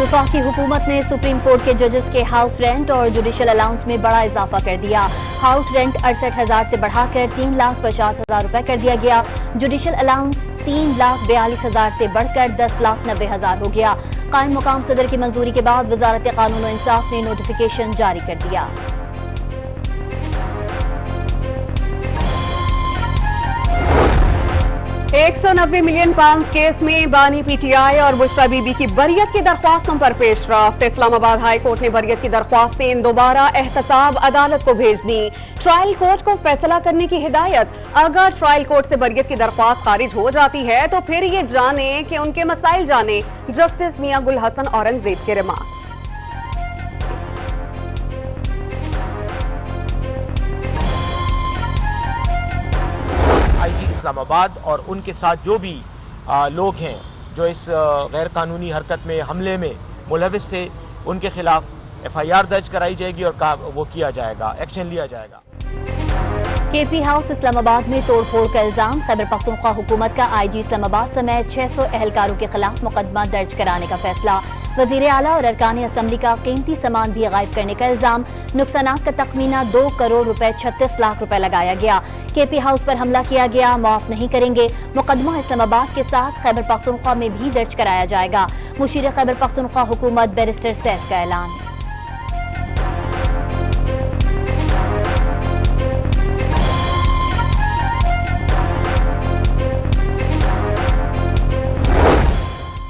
वफाकी हुकूमत ने सुप्रीम कोर्ट के जजेस के हाउस रेंट और जुडिशल अलाउंस में बड़ा इजाफा कर दिया। हाउस रेंट 68,000 से बढ़ाकर 3,50,000 रुपए कर दिया गया। जुडिशल अलाउंस 3,42,000 से बढ़कर 10,90,000 हो गया। कायम मुकाम सदर की मंजूरी के बाद वजारत कानून और इंसाफ ने नोटिफिकेशन जारी कर दिया। £190 मिलियन केस में बानी पीटीआई और बुशरा बीबी की बरियत की दरख्वास्तों पर पेशरफ्त। इस्लामाबाद हाई कोर्ट ने बरियत की दरख्वास्तें दोबारा एहतसाब अदालत को भेज दी। ट्रायल कोर्ट को फैसला करने की हिदायत। अगर ट्रायल कोर्ट से बरियत की दरख्वास्त खारिज हो जाती है तो फिर ये जाने कि उनके मसाइल जाने। जस्टिस मियां गुल हसन औरंगजेब के रिमार्क्स। आईजी इस्लामाबाद और उनके साथ जो भी लोग हैं जो इस गैर कानूनी हरकत में हमले में मुलविस थे, उनके खिलाफ FIR दर्ज कराई जाएगी और वो किया जाएगा, एक्शन लिया जाएगा। KP हाउस इस्लामाबाद में तोड़फोड़ का इल्जाम। खैबर पख्तूनख्वा हुकूमत का IG इस्लामाबाद समेत 600 एहलकारों के खिलाफ मुकदमा दर्ज कराने का फैसला। वजीर आला और अरकान असम्बली का कीमती सामान भी गायब करने का इल्जाम। नुकसानात का तखमीना 2 करोड़ रुपए 36 लाख रुपए लगाया गया। KP हाउस पर हमला किया गया, माफ नहीं करेंगे। मुकदमा इस्लामाबाद के साथ खैबर पख्तूनख्वा में भी दर्ज कराया जाएगा। मुशीर खैबर पख्तूनख्वा हुकूमत बैरिस्टर सैफ का ऐलान।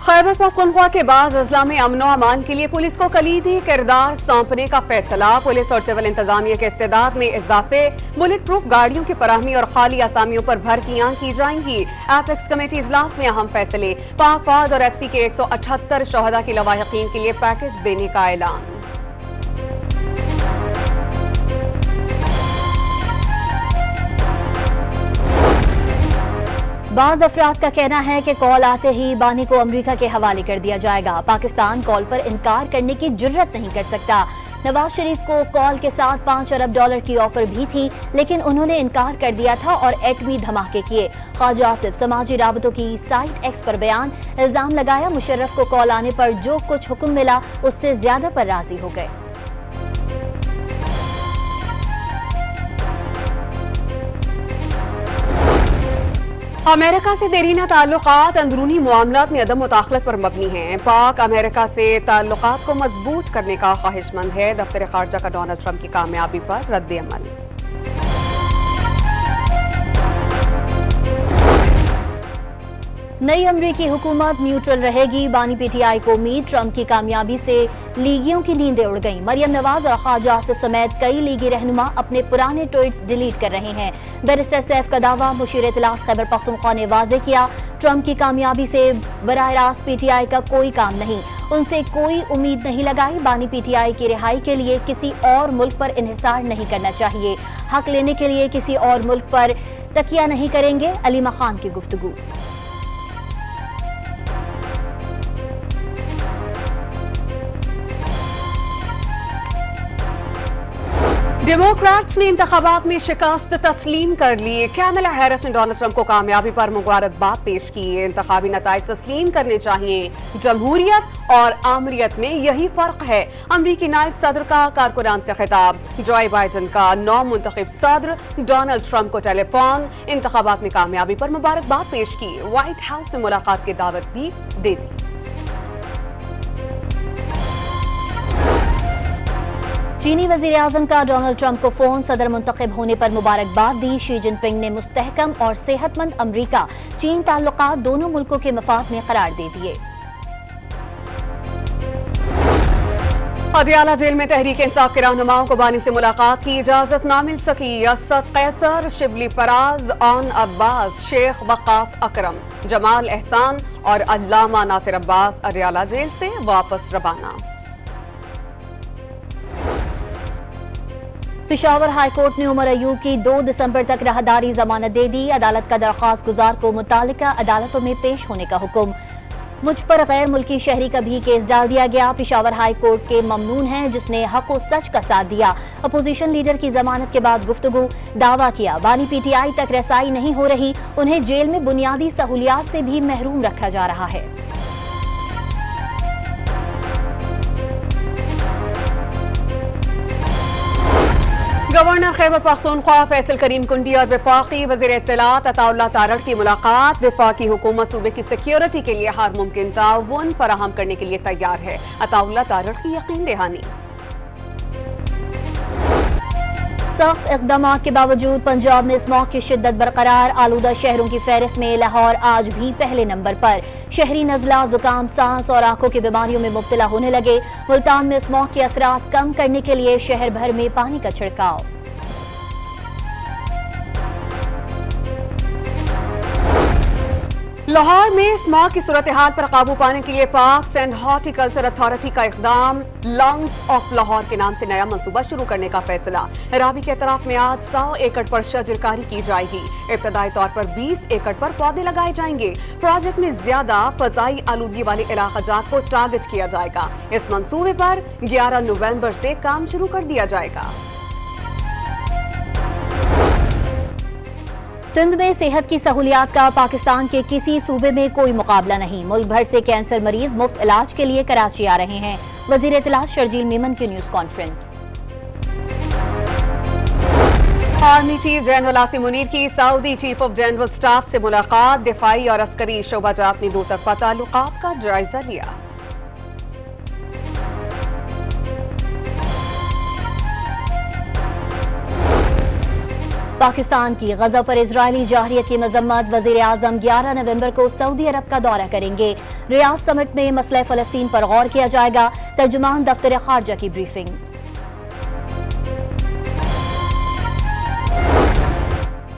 खैबर पख्तूनख्वा के बाद अजला में अमन व अमान के लिए पुलिस को कलीदी किरदार सौंपने का फैसला। पुलिस और सिविल इंतजामिया के इस्तेदाद में इजाफे, बुलेट प्रूफ गाड़ियों की फराहमी और खाली आसामियों पर भर्तियां की जाएंगी। एपेक्स कमेटी इजलास में अहम फैसले। पाक फौज और FC के 178 शहदा की लवाहिकीन के लिए पैकेज देने का ऐलान। बाज़ अफराद का कहना है कि कॉल आते ही बानी को अमेरिका के हवाले कर दिया जाएगा। पाकिस्तान कॉल पर इनकार करने की जुर्रत नहीं कर सकता। नवाज शरीफ को कॉल के साथ $5 अरब की ऑफर भी थी, लेकिन उन्होंने इनकार कर दिया था और एटमी धमाके किए। ख्वाजा आसिफ समाजी राबतों की साइट X पर बयान। इल्जाम लगाया मुशर्रफ को कॉल आने पर जो कुछ हुक्म मिला उससे ज्यादा पर राजी हो गए। अमेरिका से देरीना ताल्लुकात अंदरूनी मामलात में अदम मुदाखलत पर मबनी हैं। पाक अमेरिका से ताल्लुकात को मजबूत करने का ख्वाहिशमंद है। दफ्तर खारजा का डोनाल्ड ट्रंप की कामयाबी पर रद्द अमल। नई अमरीकी हुकूमत न्यूट्रल रहेगी। बानी PTI को उम्मीद। ट्रंप की कामयाबी से लीगियों की नींदें उड़ गईं। मरियम नवाज और ख्वाजा आसिफ समेत कई लीगी रहनुमा अपने पुराने ट्वीट्स डिलीट कर रहे हैं। बैरिस्टर सैफ का दावा। मुशीर इत्तलाफ खैबर पख्तूनख्वा ने वाजे किया, ट्रंप की कामयाबी से बराह रास्त PTI का कोई काम नहीं, उनसे कोई उम्मीद नहीं लगाई। बानी PTI की रिहाई के लिए किसी और मुल्क पर इन्हिसार नहीं करना चाहिए। हक लेने के लिए किसी और मुल्क पर तकिया नहीं करेंगे। अलीमा खान की गुफ्तगू। डेमोक्रेट्स ने इंतखाबात में शिकस्त तस्लीम कर ली। कैमला हैरिस ने डोनाल्ड ट्रंप को कामयाबी पर मुबारकबाद पेश की। इंतखाबी नताइज तस्लीम करने चाहिए। जमहूरियत और आमरीत में यही फर्क है। अमरीकी नायब सदर का कारकुनान से खिताब। जो बाइडन का नौ मुंतखब सदर डोनाल्ड ट्रंप को टेलीफोन। इंतखाबात में कामयाबी पर मुबारकबाद पेश की। व्हाइट हाउस से मुलाकात की दावत भी दे दी। चीनी वजीर आजम का डोनाल्ड ट्रंप को फोन। सदर मुंतखब होने पर मुबारकबाद दी। शी जिनपिंग ने मुस्तहकम और सेहतमंद अमरीका चीन ताल्लुकात दोनों मुल्कों के मफाद में करार दे दिए। अदियाला जेल में तहरीक इंसाफ के रहनुमाओं को बानी से मुलाकात की इजाजत ना मिल सकी। असद कैसर, शिबली फराज, ऑन अब्बास, शेख वक्कास अकरम, जमाल एहसान और अल्लामा नासिर अब्बास अदियाला जेल से वापस रवाना। पेशावर हाई कोर्ट ने उमर अयूब की 2 दिसंबर तक राहदारी जमानत दे दी। अदालत का दरख्वास्त गुजार को मुतालिका अदालतों में पेश होने का हुक्म। मुझ पर गैर मुल्की शहरी का भी केस डाल दिया गया। पेशावर हाई कोर्ट के ममनून हैं जिसने हक व सच का साथ दिया। अपोजिशन लीडर की जमानत के बाद गुफ्तगू। दावा किया बानी PTI तक रसाई नहीं हो रही, उन्हें जेल में बुनियादी सहूलियात से भी महरूम रखा जा रहा है। गवर्नर खैबर पख्तूनख्वा फैसल करीम कुंडी और वफाकी वज़ीर इत्तलात अताउल्लाह तारड़ की मुलाकात। वफाकी हुकूमत सूबे की सिक्योरिटी के लिए हर मुमकिन ताउन फराहम करने के लिए तैयार है। अताउल्लाह तारड़ की यकीन दहानी। सख्त इक़दाम के बावजूद पंजाब में स्मॉग की शिद्दत बरकरार। आलूदा शहरों की फहरिस्त में लाहौर आज भी पहले नंबर पर। शहरी नज़ला, जुकाम, सांस और आंखों की बीमारियों में मुब्तला होने लगे। मुल्तान में स्मॉग के असरात कम करने के लिए शहर भर में पानी का छिड़काव। लाहौर में स्मॉग की सूरत हाल पर काबू पाने के लिए पार्क्स एंड हॉर्टिकल्चर अथॉरिटी का इक़दाम। लंग्स ऑफ लाहौर के नाम से नया मंसूबा शुरू करने का फैसला। रावी के अतराफ में आज 100 एकड़ पर शजरकारी की जाएगी। इब्तदाई तौर पर 20 एकड़ पर पौधे लगाए जाएंगे। प्रोजेक्ट में ज्यादा फजाई आलूगी वाले इलाक़ाजात को टारगेट किया जाएगा। इस मंसूबे पर 11 नवंबर से काम शुरू कर दिया जाएगा। सिंध में सेहत की सहूलियात का पाकिस्तान के किसी सूबे में कोई मुकाबला नहीं। मुल्क भर से कैंसर मरीज मुफ्त इलाज के लिए कराची आ रहे हैं। वजीर इत्तलात शर्जील मेमन की news conference. Army chief general Asim Munir की Saudi chief of general staff से मुलाकात। दिफाई और अस्करी शोबाजात में दो तरफा ताल्लुकात का जायजा लिया। पाकिस्तान की गजा पर इजरायली जाहिरियत की मजम्मत। वजीर आजम 11 नवंबर को सऊदी अरब का दौरा करेंगे। रियाद समिट में मसले फलस्तीन पर गौर किया जाएगा। तर्जुमान दफ्तर खारजा की ब्रीफिंग।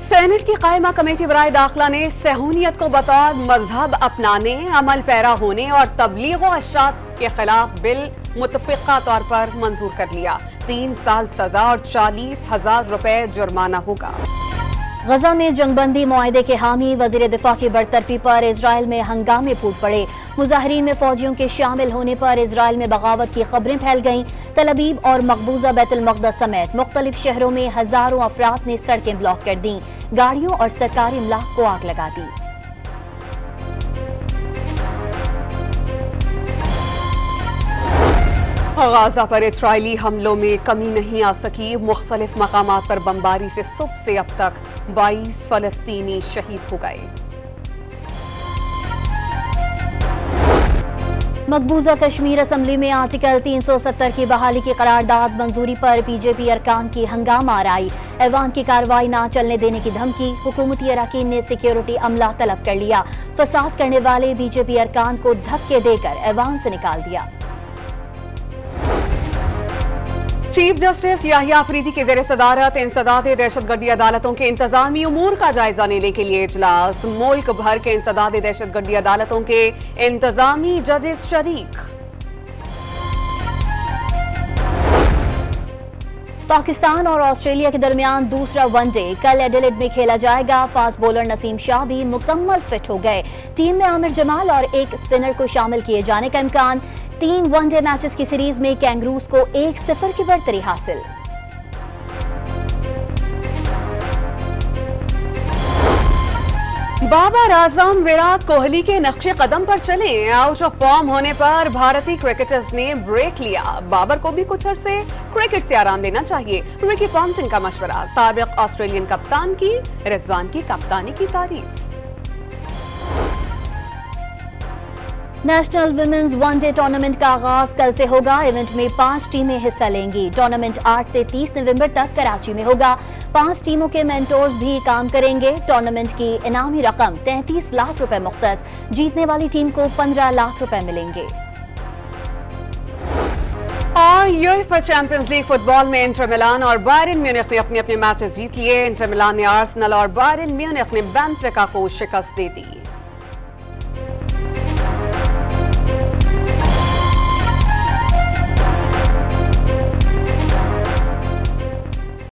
सेनेट की कायमा कमेटी बराए दाखिला ने सहूनियत को बतौर मजहब अपनाने, अमल पैरा होने और तबलीग व अशात के खिलाफ बिल मुतफ़िक़ा तौर पर मंजूर कर लिया। 3 साल सजा और 40,000 रुपए जुर्माना होगा। गजा में जंगबंदी मुआहदे के हामी। वजीर दिफा की बरतरफी पर इजराइल में हंगामे फूट पड़े। मुजाहिरीन में फौजियों के शामिल होने पर इजराइल में बगावत की खबरें फैल गईं। तल अबीब और मकबूजा बैतुल मक़दस समेत मुख्तलिफ शहरों में हजारों अफराद ने सड़कें ब्लॉक कर दी। गाड़ियों और सरकारी इमलाक को आग लगा दी। गाजा पर इस्राइली हमलों में कमी नहीं आ सकी। मुख्तलिफ मकामात पर बमबारी से सुबह से अब तक 22 फलस्तीनी शहीद हो गए। मकबूजा कश्मीर असम्बली में आर्टिकल 370 की बहाली की करारदाद मंजूरी पर बीजेपी अरकान की हंगामा आराई। ऐवान की कार्रवाई न चलने देने की धमकी। हुकूमती अरकान ने सिक्योरिटी अमला तलब कर लिया। फसाद करने वाले बीजेपी अरकान को धक्के देकर ऐवान से निकाल दिया। चीफ जस्टिस याहिया अफरीदी की ज़ेर सदारत इंसदाद दहशतगर्दी अदालतों के इंतजामी उमूर का जायजा लेने के लिए इजलास। मुल्क भर के इंसदाद दहशतगर्दी अदालतों के इंतजामी जजेस शरीक। पाकिस्तान और ऑस्ट्रेलिया के दरमियान दूसरा वनडे कल एडिलेड में खेला जाएगा। फास्ट बॉलर नसीम शाह भी मुकम्मल फिट हो गए। टीम में आमिर जमाल और एक स्पिनर को शामिल किए जाने का इम्कान। 3 वनडे मैचेस की सीरीज में कैंगरूज को 1-0 की बढ़तरी हासिल। बाबर आजम विराट कोहली के नक्शे कदम पर चले। आउट ऑफ फॉर्म होने पर भारतीय क्रिकेटर्स ने ब्रेक लिया। बाबर को भी कुछ अरसे क्रिकेट से आराम लेना चाहिए। रिकी पॉन्टिंग का मशवरा। साबिक ऑस्ट्रेलियन कप्तान की रिजवान की कप्तानी की तारीफ। नेशनल विमेंस वनडे टूर्नामेंट का आगाज कल से होगा। इवेंट में 5 टीमें हिस्सा लेंगी। टूर्नामेंट 8 से 30 नवंबर तक कराची में होगा। 5 टीमों के मेंटोर्स भी काम करेंगे। टूर्नामेंट की इनामी रकम 33 लाख रुपए मुख्तस। जीतने वाली टीम को 15 लाख रुपए मिलेंगे। और यूएफए चैंपियंस लीग फुटबॉल में इंटर मिलान और बायरन म्यूनिख ने अपने मैचेस जीत लिए। इंटर मिलान ने आर्सेनल और बायरन म्यूनिख ने बेनफिका को शिकस्त दे दी।